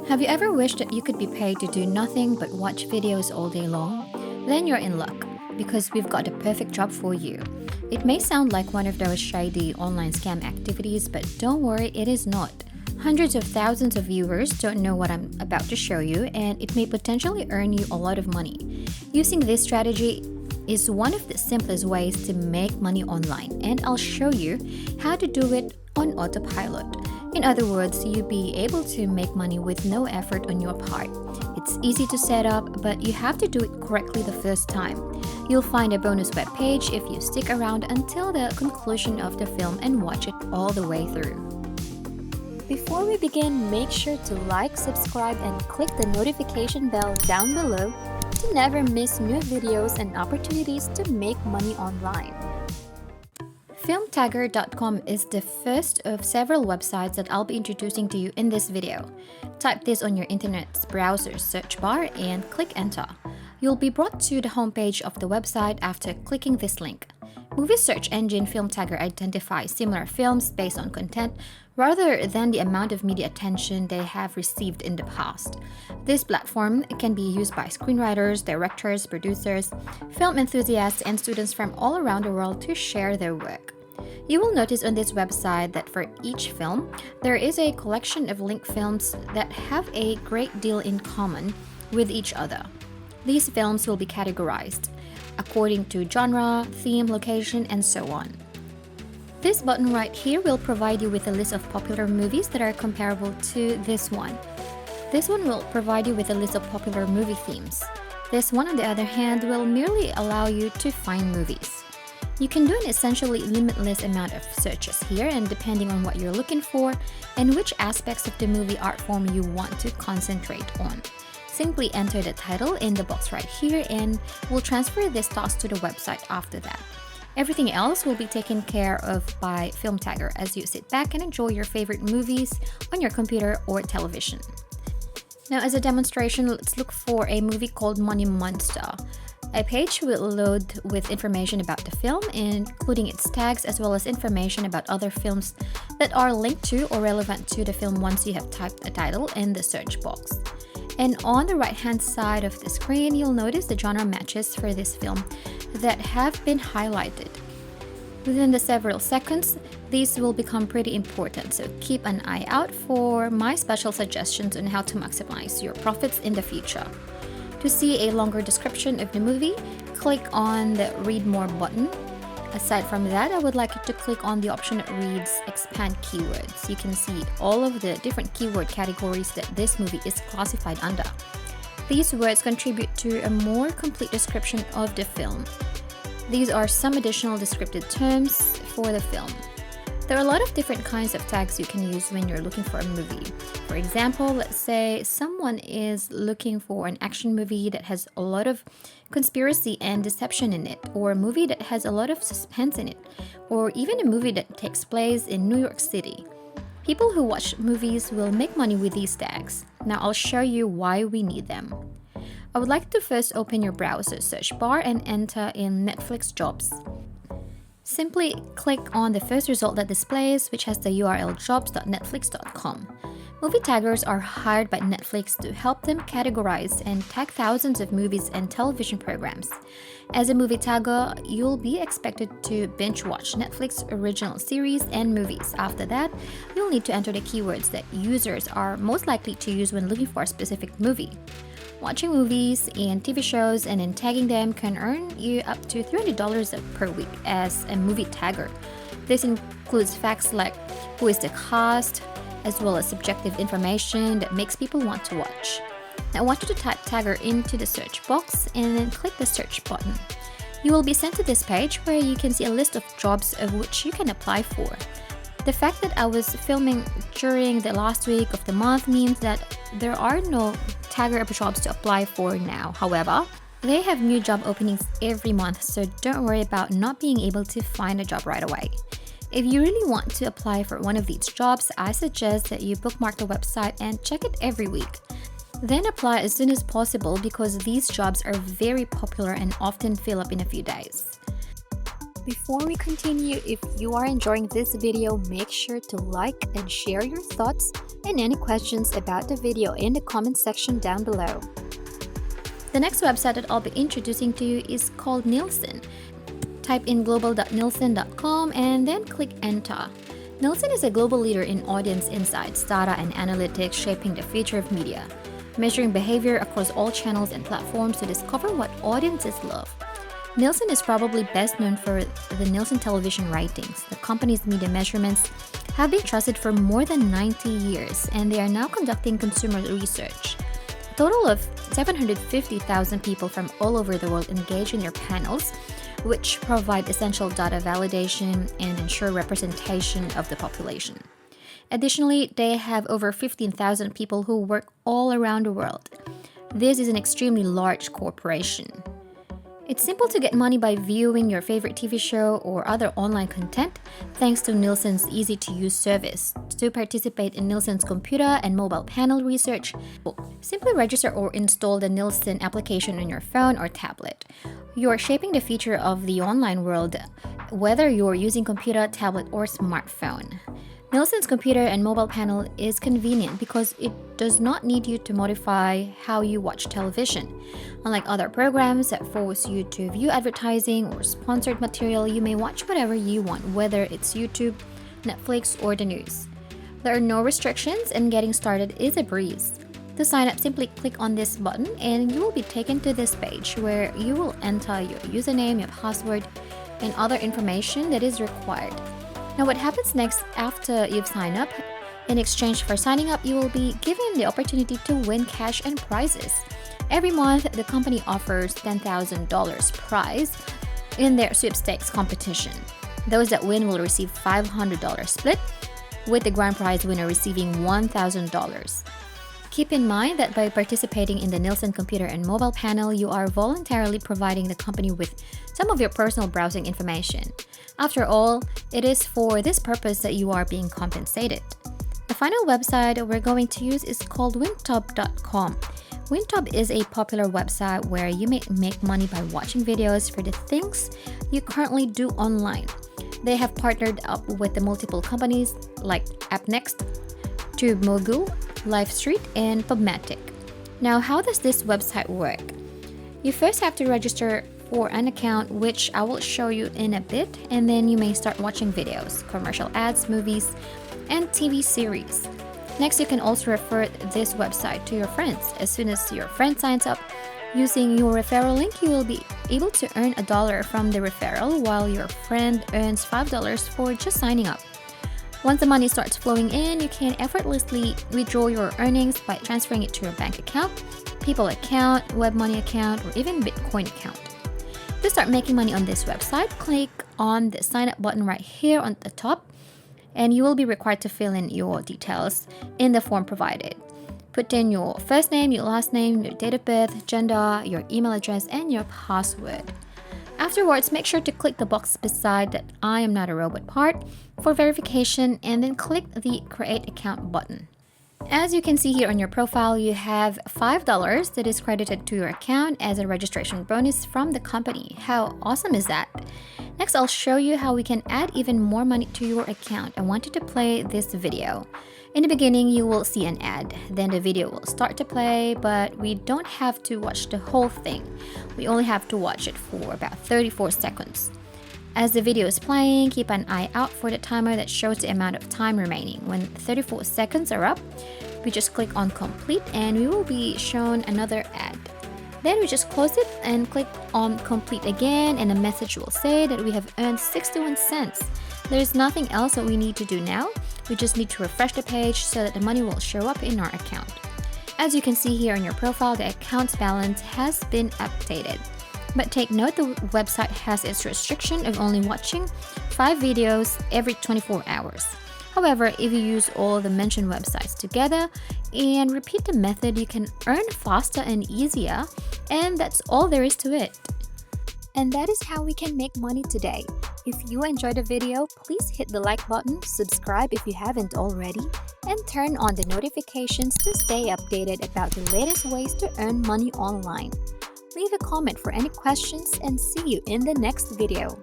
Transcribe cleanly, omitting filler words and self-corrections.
Have you ever wished that you could be paid to do nothing but watch videos all day long? Then you're in luck, because we've got the perfect job for you. It may sound like one of those shady online scam activities, but don't worry, it is not. Hundreds of thousands of viewers don't know what I'm about to show you, and it may potentially earn you a lot of money. Using this strategy is one of the simplest ways to make money online, and I'll show you how to do it on autopilot. In other words, you'll be able to make money with no effort on your part. It's easy to set up, but you have to do it correctly the first time. You'll find a bonus webpage if you stick around until the conclusion of the film and watch it all the way through. Before we begin, make sure to like, subscribe, and click the notification bell down below to never miss new videos and opportunities to make money online. FilmTagger.com is the first of several websites that I'll be introducing to you in this video. Type this on your internet's browser search bar and click enter. You'll be brought to the homepage of the website after clicking this link. Movie search engine FilmTagger identifies similar films based on content rather than the amount of media attention they have received in the past. This platform can be used by screenwriters, directors, producers, film enthusiasts, and students from all around the world to share their work. You will notice on this website that for each film, there is a collection of linked films that have a great deal in common with each other. These films will be categorized according to genre, theme, location, and so on. This button right here will provide you with a list of popular movies that are comparable to this one. This one will provide you with a list of popular movie themes. This one, on the other hand, will merely allow you to find movies. You can do an essentially limitless amount of searches here, and depending on what you're looking for and which aspects of the movie art form you want to concentrate on. Simply enter the title in the box right here and we'll transfer this task to the website after that. Everything else will be taken care of by FilmTagger as you sit back and enjoy your favorite movies on your computer or television. Now, as a demonstration, let's look for a movie called Money Monster. A page will load with information about the film, including its tags as well as information about other films that are linked to or relevant to the film once you have typed a title in the search box. And on the right-hand side of the screen, you'll notice the genre matches for this film that have been highlighted. Within the several seconds, these will become pretty important, so keep an eye out for my special suggestions on how to maximize your profits in the future. To see a longer description of the movie, click on the Read More button. Aside from that, I would like you to click on the option that reads Expand Keywords. You can see all of the different keyword categories that this movie is classified under. These words contribute to a more complete description of the film. These are some additional descriptive terms for the film. There are a lot of different kinds of tags you can use when you're looking for a movie. For example, let's say someone is looking for an action movie that has a lot of conspiracy and deception in it, or a movie that has a lot of suspense in it, or even a movie that takes place in New York City. People who watch movies will make money with these tags. Now I'll show you why we need them. I would like to first open your browser search bar and enter in Netflix jobs. Simply click on the first result that displays, which has the URL jobs.netflix.com. Movie taggers are hired by Netflix to help them categorize and tag thousands of movies and television programs. As a movie tagger, you'll be expected to binge watch Netflix original series and movies. After that, you'll need to enter the keywords that users are most likely to use when looking for a specific movie. Watching movies and TV shows and then tagging them can earn you up to $300 per week as a movie tagger. This includes facts like who is the cast, as well as subjective information that makes people want to watch. Now I want you to type tagger into the search box and then click the search button. You will be sent to this page where you can see a list of jobs of which you can apply for. The fact that I was filming during the last week of the month means that there are no tagger jobs to apply for now. However, they have new job openings every month, so don't worry about not being able to find a job right away. If you really want to apply for one of these jobs, I suggest that you bookmark the website and check it every week. Then apply as soon as possible because these jobs are very popular and often fill up in a few days. Before we continue, if you are enjoying this video, make sure to like and share your thoughts and any questions about the video in the comment section down below. The next website that I'll be introducing to you is called Nielsen. Type in global.nielsen.com and then click enter. Nielsen is a global leader in audience insights, data, and analytics, shaping the future of media, measuring behavior across all channels and platforms to discover what audiences love. Nielsen is probably best known for the Nielsen television ratings. The company's media measurements have been trusted for more than 90 years, and they are now conducting consumer research. A total of 750,000 people from all over the world engage in their panels, which provide essential data validation and ensure representation of the population. Additionally, they have over 15,000 people who work all around the world. This is an extremely large corporation. It's simple to get money by viewing your favorite TV show or other online content thanks to Nielsen's easy-to-use service. To participate in Nielsen's computer and mobile panel research, simply register or install the Nielsen application on your phone or tablet. You are shaping the future of the online world, whether you're using computer, tablet, or smartphone. Nielsen's computer and mobile panel is convenient because it does not need you to modify how you watch television. Unlike other programs that force you to view advertising or sponsored material, you may watch whatever you want, whether it's YouTube, Netflix, or the news. There are no restrictions, and getting started is a breeze. To sign up, simply click on this button and you will be taken to this page where you will enter your username, your password, and other information that is required. Now, what happens next after you've signed up? In exchange for signing up, you will be given the opportunity to win cash and prizes. Every month, the company offers $10,000 prize in their sweepstakes competition. Those that win will receive $500 split, with the grand prize winner receiving $1,000. Keep in mind that by participating in the Nielsen computer and mobile panel, you are voluntarily providing the company with some of your personal browsing information. After all, it is for this purpose that you are being compensated. The final website we're going to use is called Winktop.com. Winktop is a popular website where you may make money by watching videos for the things you currently do online. They have partnered up with the multiple companies like AppNext, TubeMogul, LiveStreet, and PubMatic. Now, how does this website work? You first have to register for an account, which I will show you in a bit, and then you may start watching videos, commercial ads, movies, and TV series. Next, you can also refer this website to your friends. As soon as your friend signs up using your referral link, you will be able to earn $1 from the referral, while your friend earns $5 for just signing up. Once the money starts flowing in, you can effortlessly withdraw your earnings by transferring it to your bank account, PayPal account, WebMoney account, or even Bitcoin account. To start making money on this website, click on the sign up button right here on the top, and you will be required to fill in your details in the form provided. Put in your first name, your last name, your date of birth, gender, your email address, and your password. Afterwards, make sure to click the box beside that I am not a robot part for verification, and then click the create account button. As you can see here on your profile, you have $5 that is credited to your account as a registration bonus from the company. How awesome is that? Next, I'll show you how we can add even more money to your account. I want you to play this video. In the beginning, you will see an ad. Then the video will start to play, but we don't have to watch the whole thing. We only have to watch it for about 34 seconds. As the video is playing, keep an eye out for the timer that shows the amount of time remaining. When 34 seconds are up, we just click on complete and we will be shown another ad. Then we just close it and click on complete again, and a message will say that we have earned 61 cents. There's nothing else that we need to do now. We just need to refresh the page so that the money will show up in our account. As you can see here on your profile, the account's balance has been updated. But take note, the website has its restriction of only watching 5 videos every 24 hours. However, if you use all the mentioned websites together and repeat the method, you can earn faster and easier, and that's all there is to it. And that is how we can make money today. If you enjoyed the video, please hit the like button, subscribe if you haven't already, and turn on the notifications to stay updated about the latest ways to earn money online. Leave a comment for any questions and see you in the next video.